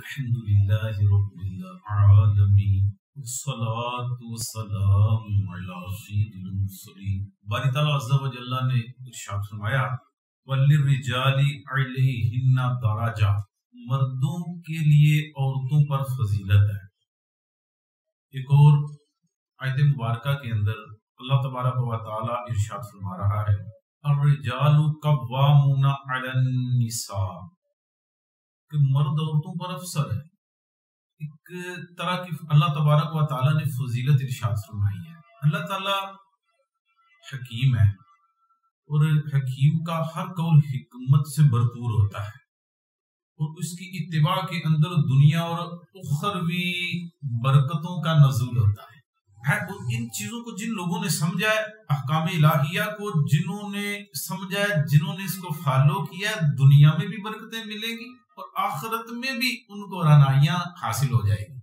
الحمد لله رب العالمين والصلاة والسلام على سيد المرسلين. باری تعالیٰ عز و جل نے ارشاد فرمایا وَلِلرِّجَالِ عَلَيْهِنَّ دَرَجَةٌ، مردوں کے لیے عورتوں پر فضیلت ہے. ایک اور آیت مبارکہ کے اندر اللہ تبارک و تعالیٰ ارشاد فرما رہا ہے الرجال قوامون علی النساء، کہ مرد عورتوں پر افسر ہے. ایک طرح کی اللہ تبارک و تعالیٰ نے فضیلت ارشاد فرمائی ہے. اللہ تعالیٰ حکیم ہے اور حکیم کا ہر قول حکمت سے بھرپور ہوتا ہے اور اس کی اتباع کے اندر دنیا اور اخروی برکتوں کا نزول ہوتا ہے. اور ان چیزوں کو جن لوگوں نے سمجھا ہے، احکام الہیہ کو جنہوں نے سمجھا ہے، جنہوں نے اس کو فالو کیا ہے، دنیا میں بھی برکتیں ملیں گی اور آخرت میں بھی ان کو رعنائیاں حاصل ہو جائے گی.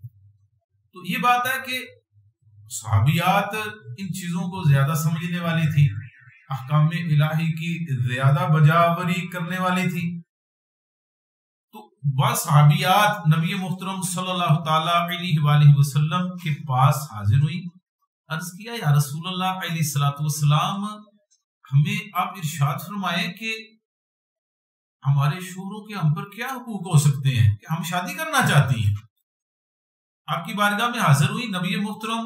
تو یہ بات ہے کہ صحابیات ان چیزوں کو زیادہ سمجھنے والی تھی، احکام الہی کی زیادہ بجاوری کرنے والی تھی. تو بعض صحابیات نبی محترم صلی اللہ تعالی علیہ وآلہ وسلم کے پاس حاضر ہوئی، عرض کیا یا رسول اللہ علیہ الصلوۃ والسلام، ہمیں آپ ارشاد فرمائیں کہ ہمارے شوہروں کے ہم پر کیا حقوق ہو سکتے ہیں کہ ہم شادی کرنا چاہتی ہیں. آپ کی بارگاہ میں حاضر ہوئی، نبی محترم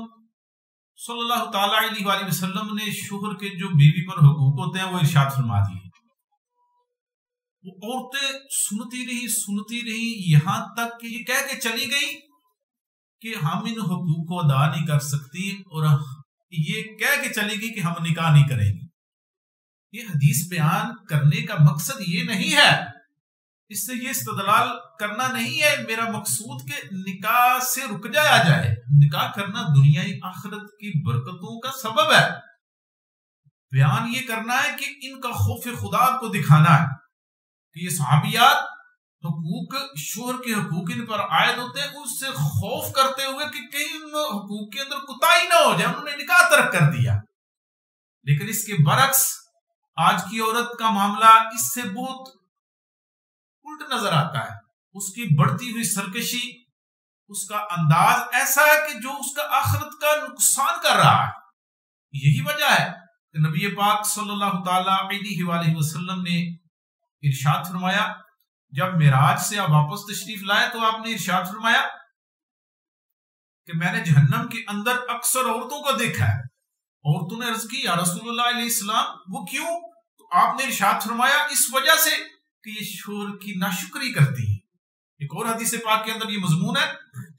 صلی اللہ تعالی علیہ وآلہ وسلم نے شوہر کے جو بیوی پر حقوق ہوتے ہیں وہ ارشاد فرما دیے. وہ عورتیں سنتی رہی یہاں تک کہ یہ کہہ کے چلی گئی کہ ہم ان حقوق کو ادا نہیں کر سکتی، اور یہ کہہ کے چلی گئی کہ ہم نکاح نہیں کریں گی. یہ حدیث بیان کرنے کا مقصد یہ نہیں ہے، اس سے یہ استدلال کرنا نہیں ہے میرا مقصود کہ نکاح سے رک جایا جائے. نکاح کرنا دنیائی آخرت کی برکتوں کا سبب ہے. بیان یہ کرنا ہے کہ ان کا خوف خدا کو دکھانا ہے کہ یہ صحابیات حقوق شوہر کے حقوق ان پر عائد ہوتے ہیں، اس سے خوف کرتے ہوئے کہ کہیں ان حقوق کے اندر کوتاہی نہ ہو جائے، انہوں نے نکاح ترک کر دیا. لیکن اس کے برعکس آج کی عورت کا معاملہ اس سے بہت الٹ نظر آتا ہے. اس کی بڑھتی ہوئی سرکشی، اس کا انداز ایسا ہے کہ جو اس کا آخرت کا نقصان کر رہا ہے. یہی وجہ ہے کہ نبی پاک صلی اللہ تعالی علیہ وآلہ وسلم نے ارشاد فرمایا، جب معراج سے آپ واپس تشریف لائے تو آپ نے ارشاد فرمایا کہ میں نے جہنم کے اندر اکثر عورتوں کو دیکھا ہے. عورتوں نے عرض کی یا رسول اللہ علیہ السلام وہ کیوں؟ تو آپ نے ارشاد فرمایا اس وجہ سے کہ یہ شوہر کی ناشکری کرتی ہیں. ایک اور حدیث پاک کے اندر یہ مضمون ہے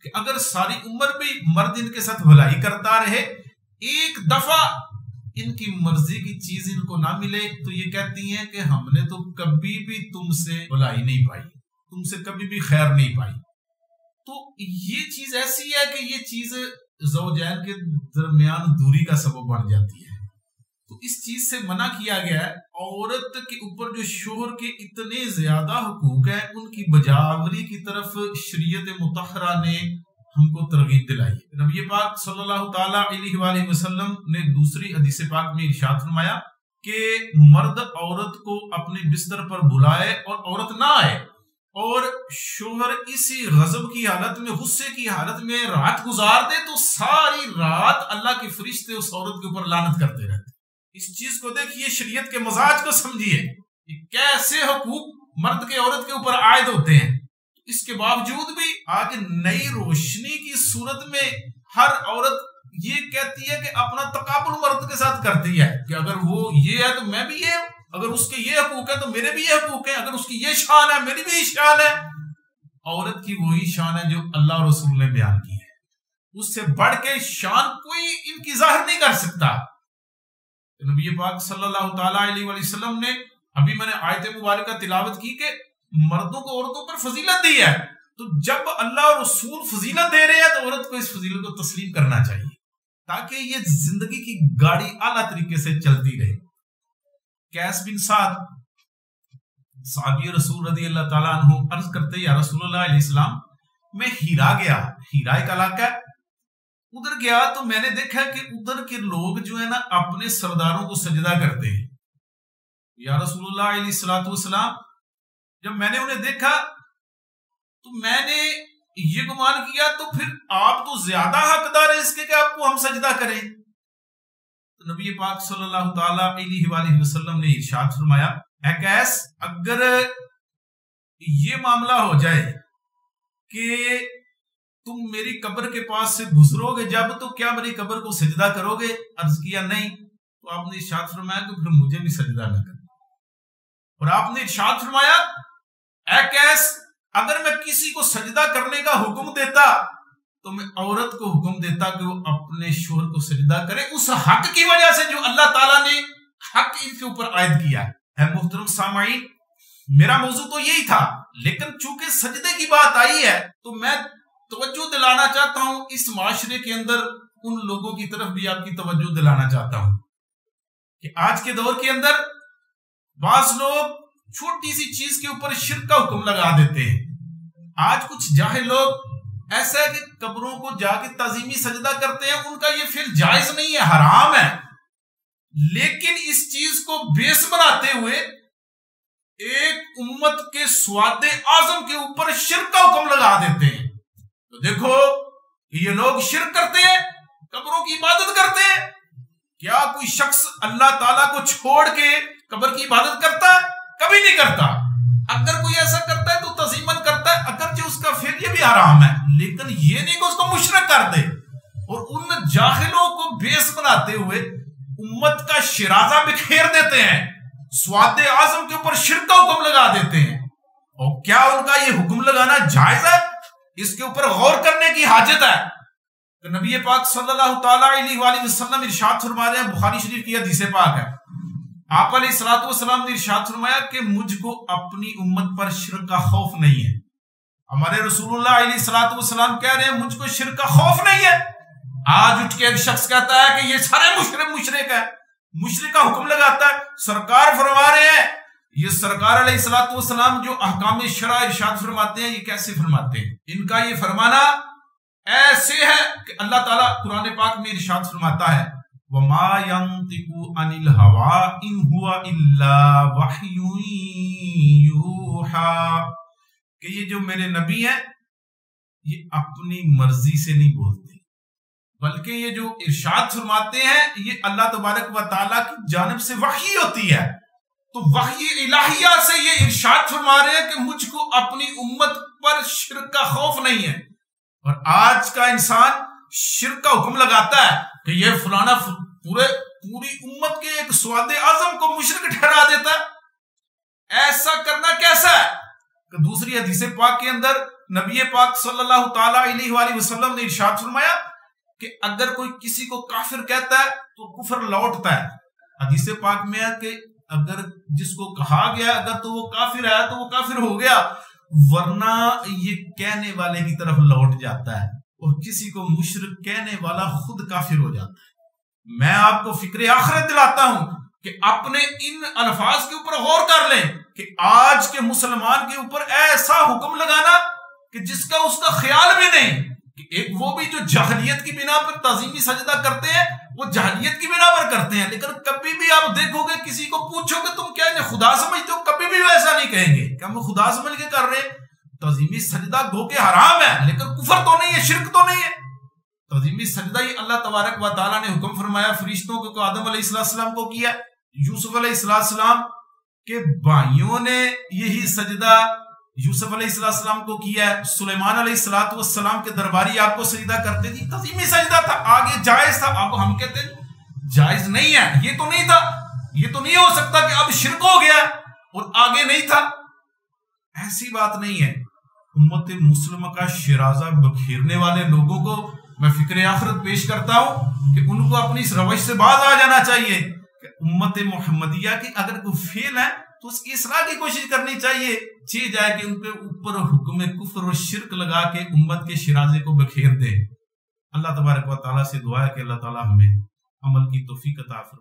کہ اگر ساری عمر بھی مرد ان کے ساتھ بھلائی کرتا رہے، ایک دفعہ ان کی مرضی کی چیز ان کو نہ ملے تو یہ کہتی ہیں کہ ہم نے تو کبھی بھی تم سے بھلائی نہیں پائی، تم سے کبھی بھی خیر نہیں پائی. تو یہ چیز ایسی ہے کہ یہ چیز زوجین کے درمیان دوری کا سبب بن جاتی ہے. تو اس چیز سے منع کیا گیا ہے. عورت کے اوپر جو شوہر کے اتنے زیادہ حقوق ہیں ان کی بجاوری کی طرف شریعت مطہرہ نے ہم کو ترغیب دلائی. نبی پاک صلی اللہ تعالی علیہ وآلہ وسلم نے دوسری حدیث پاک میں ارشاد فرمایا کہ مرد عورت کو اپنے بستر پر بلائے اور عورت نہ آئے، اور شوہر اسی غضب کی حالت میں، غصے کی حالت میں رات گزار دے تو ساری رات اللہ کے فرشتے اس عورت کے اوپر لعنت کرتے رہتے. اس چیز کو دیکھیے، شریعت کے مزاج کو سمجھیے کہ کیسے حقوق مرد کے عورت کے اوپر عائد ہوتے ہیں. اس کے باوجود بھی آج نئی روشنی کی صورت میں ہر عورت یہ کہتی ہے کہ اپنا تقابل مرد کے ساتھ کرتی ہے کہ اگر وہ یہ ہے تو میں بھی یہ ہوں، اگر اس کے یہ حقوق ہے تو میرے بھی یہ حقوق ہیں، اگر اس کی یہ شان ہے میری بھی یہ شان ہے. عورت کی وہی شان ہے جو اللہ اور رسول نے بیان کی ہے، اس سے بڑھ کے شان کوئی ان کی ظاہر نہیں کر سکتا. نبی پاک صلی اللہ تعالی علیہ وسلم نے ابھی میں نے آیت مبارکہ تلاوت کی کہ مردوں کو عورتوں پر فضیلت دی ہے. تو جب اللہ اور رسول فضیلت دے رہے ہیں تو عورت کو اس فضیلت کو تسلیم کرنا چاہیے تاکہ یہ زندگی کی گاڑی اعلیٰ طریقے سے چلتی رہے. قیس بن سعد صحابی رسول رضی اللہ تعالیٰ عنہ عرض کرتے یا رسول اللہ علیہ السلام، میں ہیرا گیا، ہیرا ایک علاقہ ہے، ادھر گیا تو میں نے دیکھا کہ ادھر کے لوگ جو ہے نا اپنے سرداروں کو سجدہ کرتے ہیں. یا رسول اللہ علیہ السلام، جب میں نے انہیں دیکھا تو میں نے یہ گمان کیا تو پھر آپ تو زیادہ حقدار ہیں اس کے کہ آپ کو ہم سجدہ کریں. تو نبی پاک صلی اللہ تعالی علیہ وآلہ وسلم نے ارشاد فرمایا اے قیس اگر یہ معاملہ ہو جائے کہ تم میری قبر کے پاس سے گزرو گے جب تو کیا میری قبر کو سجدہ کرو گے؟ عرض کیا نہیں. تو آپ نے ارشاد فرمایا کہ پھر مجھے بھی سجدہ نہ کرنا. اور آپ نے ارشاد فرمایا اے قیس اگر میں کسی کو سجدہ کرنے کا حکم دیتا تو میں عورت کو حکم دیتا کہ وہ اپنے شوہر کو سجدہ کرے اس حق کی وجہ سے جو اللہ تعالیٰ نے حق ان کے اوپر عائد کیا ہے. اے محترم سامعین میرا موضوع تو یہی تھا لیکن چونکہ سجدے کی بات آئی ہے تو میں توجہ دلانا چاہتا ہوں اس معاشرے کے اندر ان لوگوں کی طرف بھی آپ کی توجہ دلانا چاہتا ہوں کہ آج کے دور کے اندر بعض لوگ چھوٹی سی چیز کے اوپر شرک کا حکم لگا دیتے ہیں. آج کچھ جاہل لوگ ایسا ہے کہ قبروں کو جا کے تعظیمی سجدہ کرتے ہیں. ان کا یہ فعل جائز نہیں ہے، حرام ہے، لیکن اس چیز کو بیس بناتے ہوئے ایک امت کے سواد اعظم کے اوپر شرک کا حکم لگا دیتے ہیں. تو دیکھو یہ لوگ شرک کرتے ہیں، قبروں کی عبادت کرتے ہیں. کیا کوئی شخص اللہ تعالیٰ کو چھوڑ کے قبر کی عبادت کرتا ہے؟ کبھی نہیں کرتا. اگر کوئی ایسا کرتا ہے تو تعظیماً کرتا ہے، اگرچہ اس کا فعل یہ بھی حرام ہے، لیکن یہ نہیں کہ اس کو مشرک کر دے. اور ان جاہلوں کو بیس بناتے ہوئے امت کا شرازہ بکھیر دیتے ہیں، سواد اعظم کے اوپر شرک کا حکم لگا دیتے ہیں. اور کیا ان کا یہ حکم لگانا جائز ہے؟ اس کے اوپر غور کرنے کی حاجت ہے. تو نبی پاک صلی اللہ تعالی علیہ وآلہ وسلم ارشاد فرما رہے ہیں، بخاری شریف کی حدیث پاک ہے، آپ علیہ الصلوۃ والسلام نے ارشاد فرمایا کہ مجھ کو اپنی امت پر شرک کا خوف نہیں ہے. ہمارے رسول اللہ علیہ الصلوۃ والسلام کہہ رہے ہیں مجھ کو شرک کا خوف نہیں ہے. آج اٹھ کے ایک شخص کہتا ہے کہ یہ سارے مشرک ہے، مشرک کا حکم لگاتا ہے. سرکار فرما رہے ہیں، یہ سرکار علیہ الصلوۃ والسلام جو احکام شرع ارشاد فرماتے ہیں یہ کیسے فرماتے ہیں؟ ان کا یہ فرمانا ایسے ہے کہ اللہ تعالیٰ قرآن پاک میں ارشاد فرماتا ہے وَمَا يَنْطِقُ عَنِ الْهَوَىٰ إِنْ هُوَ إِلَّا وَحْيٌ يُوحَىٰ کہ یہ جو میرے نبی ہیں یہ اپنی مرضی سے نہیں بولتے بلکہ یہ جو ارشاد فرماتے ہیں یہ اللہ تبارک و تعالیٰ کی جانب سے وحی ہوتی ہے. تو وحی الہیہ سے یہ ارشاد فرما رہے ہیں کہ مجھ کو اپنی امت پر شرک کا خوف نہیں ہے. اور آج کا انسان شرک کا حکم لگاتا ہے کہ یہ فلانا پوری امت کے ایک سواد اعظم کو مشرک ٹھہرا دیتا ہے. ایسا کرنا کیسا ہے کہ دوسری حدیث پاک کے اندر نبی پاک صلی اللہ تعالی علیہ وآلہ وسلم نے ارشاد فرمایا کہ اگر کوئی کسی کو کافر کہتا ہے تو کفر لوٹتا ہے. حدیث پاک میں ہے کہ اگر جس کو کہا گیا اگر تو وہ کافر ہے تو وہ کافر ہو گیا، ورنہ یہ کہنے والے کی طرف لوٹ جاتا ہے. اور کسی کو مشرک کہنے والا خود کافر ہو جاتا ہے. میں آپ کو فکر آخرت دلاتا ہوں کہ اپنے ان الفاظ کے اوپر غور کر لیں کہ آج کے مسلمان کے اوپر ایسا حکم لگانا کہ جس کا اس کا خیال بھی نہیں کہ ایک وہ بھی جو جاہلیت کی بنا پر تعظیمی سجدہ کرتے ہیں وہ جاہلیت کی بنا پر کرتے ہیں، لیکن کبھی بھی آپ دیکھو گے کسی کو پوچھو کہ تم کیا انہیں خدا سمجھتے ہو، کبھی بھی ویسا نہیں کہیں گے کہ ہم خدا سمجھ کے کر رہے ہیں. تعظیمی سجدہ گو کے حرام ہے لیکن کفر تو نہیں ہے، شرک تو نہیں ہے. تعظیمی سجدہ یہ اللہ تبارک و تعالیٰ نے حکم فرمایا فرشتوں کو آدم علیہ السلام کو کیا، یوسف علیہ السلام کے بھائیوں نے یہی سجدہ یوسف علیہ السلام کو کیا ہے، سلیمان علیہ السلام کے درباری آپ کو سجدہ کرتے تھے، تعظیمی سجدہ تھا. آگے جائز تھا، آپ ہم کہتے ہیں جائز نہیں ہے، یہ تو نہیں تھا، یہ تو نہیں ہو سکتا کہ اب شرک ہو گیا اور آگے نہیں تھا. ایسی بات نہیں ہے. امت مسلمہ کا شرازہ بکھیرنے والے لوگوں کو میں فکر آخرت پیش کرتا ہوں کہ ان کو اپنی اس روش سے باز آ جانا چاہیے کہ امت محمدیہ کی اگر کوئی فعل ہے تو اس کی اصلاح کی کوشش کرنی چاہیے. جائے کہ ان کے اوپر حکم کفر و شرک لگا کے امت کے شرازے کو بکھیر دے. اللہ تبارک و تعالیٰ سے دعا ہے کہ اللہ تعالیٰ ہمیں عمل کی توفیق عطا فرمائے.